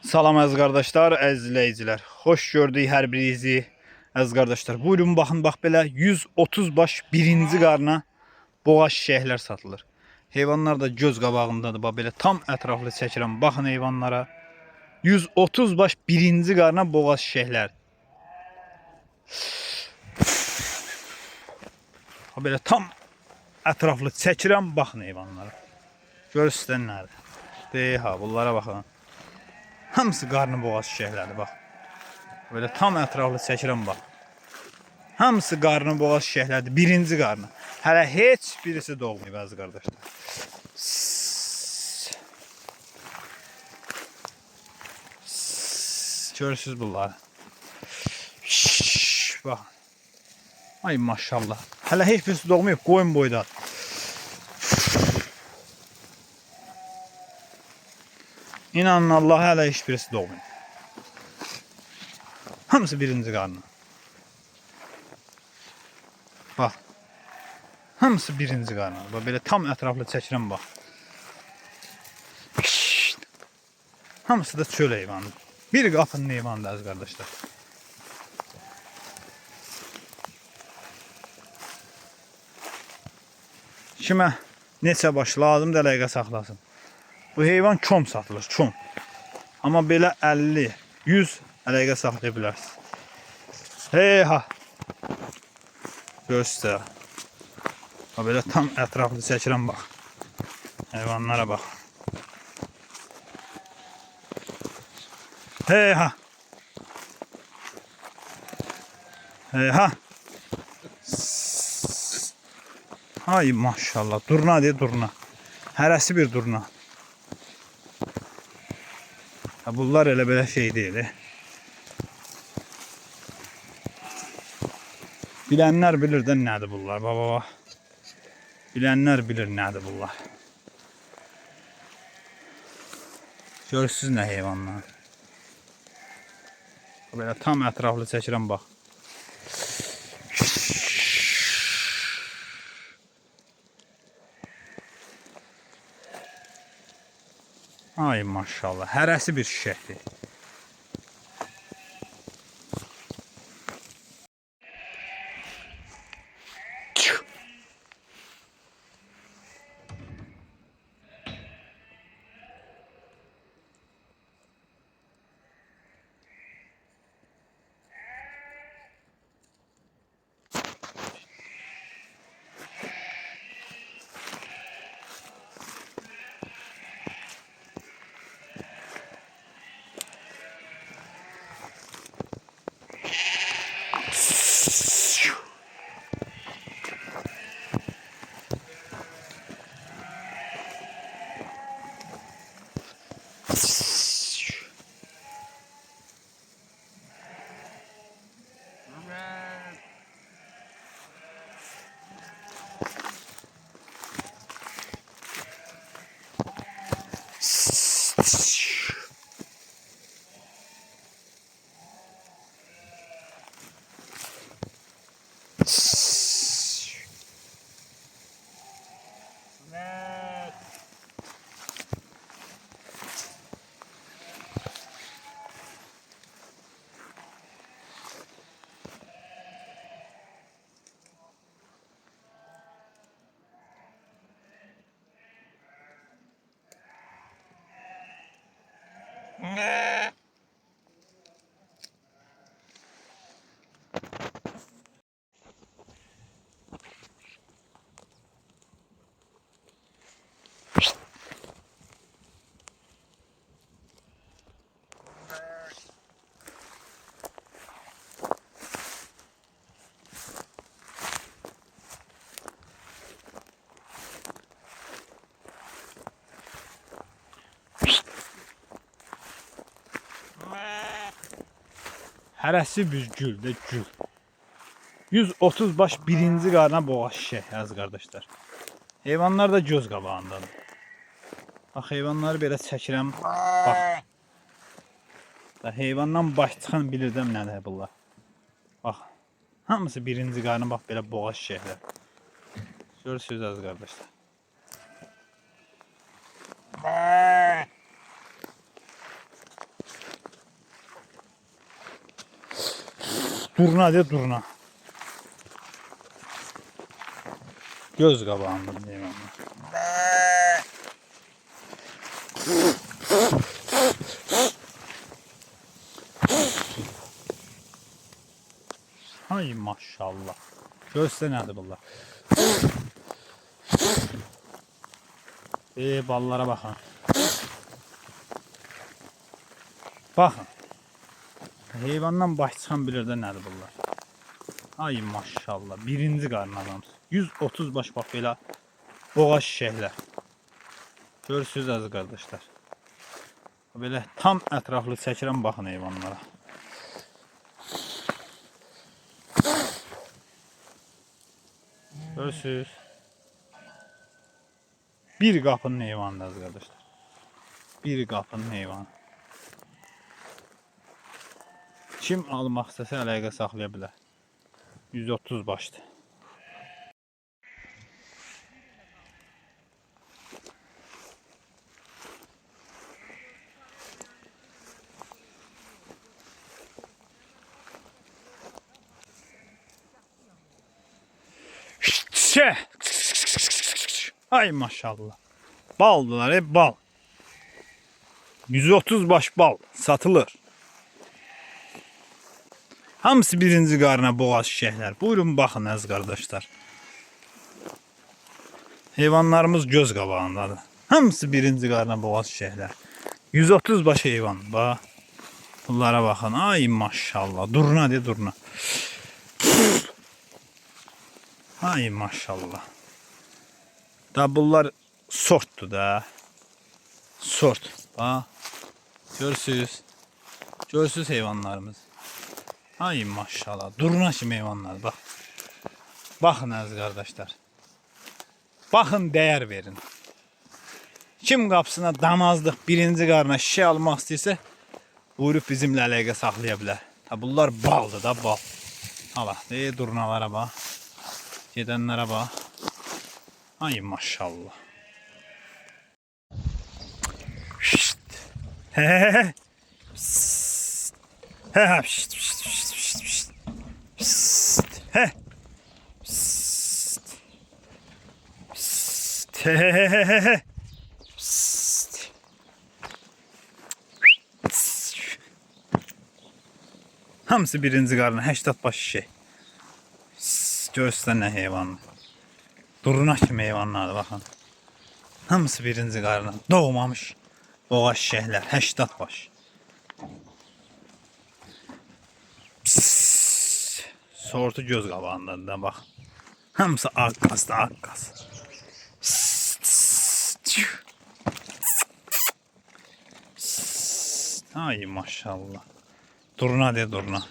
Salam əziz qardaşlar, əziz izləyicilər. Xoş gördük hər birinizi. Əziz qardaşlar, buyurun baxın, bax belə 130 baş birinci qarna boğaz şişəklər satılır. Heyvanlar da göz qabağındadır. Bax belə tam ətraflı çəkirəm. Baxın heyvanlara. 130 baş birinci qarna boğaz şişəklər. Bax belə tam ətraflı çəkirəm. Baxın heyvanlara. Görürsünüz nədir? Ha, bunlara baxın. Hamısı qarnı boğaz şişəklədir, bax. Böyle tam ətraflı çəkirəm, bax. Hamısı qarnı boğaz şişəklədir, birinci qarnı. Hələ heç birisi doğmayıb, əziz qardaşlar. Görürsünüz bunları. Bax. Ay maşallah. Hələ heç birisi doğmayıb, qoyun boyda. İnanın Allah, hələ heç birisi doğmayıb. Hamısı birinci qarnı. Bax. Hamısı birinci qarnı. Bax belə tam ətraflı çəkirəm, bax. Hamısı da çöl heyvanı. Bir qapının heyvanıdır, əziz qardaşlar. Kimə neçə baş lazım dəqiqə saxlasın. Bu heyvan kom satılır, kom. Amma belə 50, 100 dəqiqə saxlaya bilərsiniz. Hey ha. Göstər. Belə tam ətraflı çəkirəm, bax. Heyvanlara bax. Hey ha. Hey ha. Ay maşallah. Durna deyə durna. Hərəsi bir durna. Bunlar elə belə şey deyil. Bilənlər bilir də nədir bunlar. Baba. Bilənlər bilir nədir bunlar. Görürsünüz nə heyvanlar. Belə tam ətraflı çəkirəm, bax. Ay maşallah. Hərəsi bir şişəkdir. Hərəsi bir gül, gül. 130 baş birinci qarna boğaz şişək, əziz qardaşlar. Heyvanlar da göz qabağındadır. Bax, heyvanları belə çəkirəm. Bax. Heyvandan baş çıxan bilirəm nədir bunlar. Bax. Hamısı birinci qarna, bax belə boğaz şişəklər. Görürsünüz, əziz qardaşlar. Durna de durna. Göz qabağında heyvanlar. Hay maşallah. Göster nədir bunlar? Ballara baxın. Baxın. Heyvandan baş çıxan bilir də nədir bunlar. Ay maşallah. Birinci qarın adamsın. 130 baş bax belə boğaz şişəklər. Görürsünüz əziz qardaşlar. Belə tam ətraflı çəkirəm baxın heyvanlara. Görürsünüz. Bir qapının heyvanıdır əziz qardaşlar. Bir qapının heyvanı. Kim almaq istəsə əlaqə saxlaya bilər. 130 başdır. Ay maşallah. Baldılar hep bal. 130 baş bal satılır. Hamısı birinci qarına boğaz şişəklər. Buyurun baxın əziz qardaşlar. Heyvanlarımız göz qabağındadır. Hamısı birinci qarına boğaz şişəklər. 130 baş heyvan. Bax. Bunlara baxın. Ay maşallah. Durna de durna. Ay maşallah. Da bunlar sortdur da. Sort. Bax. Görürsünüz. Görürsünüz heyvanlarımız. Ay maşallah. Durna kimi heyvanlar bak. Bakın əziz qardaşlar. Bakın değer verin. Kim qapısına damazlıq birinci qarına şişə almaq istəyirsə buyurub bizimlə əlaqə saxlaya bilər. Bunlar baldır da bal. Allah durnalara bax. Gedənlərə bax. Ay maşallah. Şşt. He. He. Şşt. He. He. Hamısı birinci qarına 80 baş şey. Göstər nə heyvanı. Duruna kimi heyvanlardır baxın. Hamısı birinci qarına doğmamış boğaz şişəklər 80 baş. Sortu göz qabağındadır da bax. Hamısı ağ qazdır, ağ qaz. Ay maşallah. Durna de durna.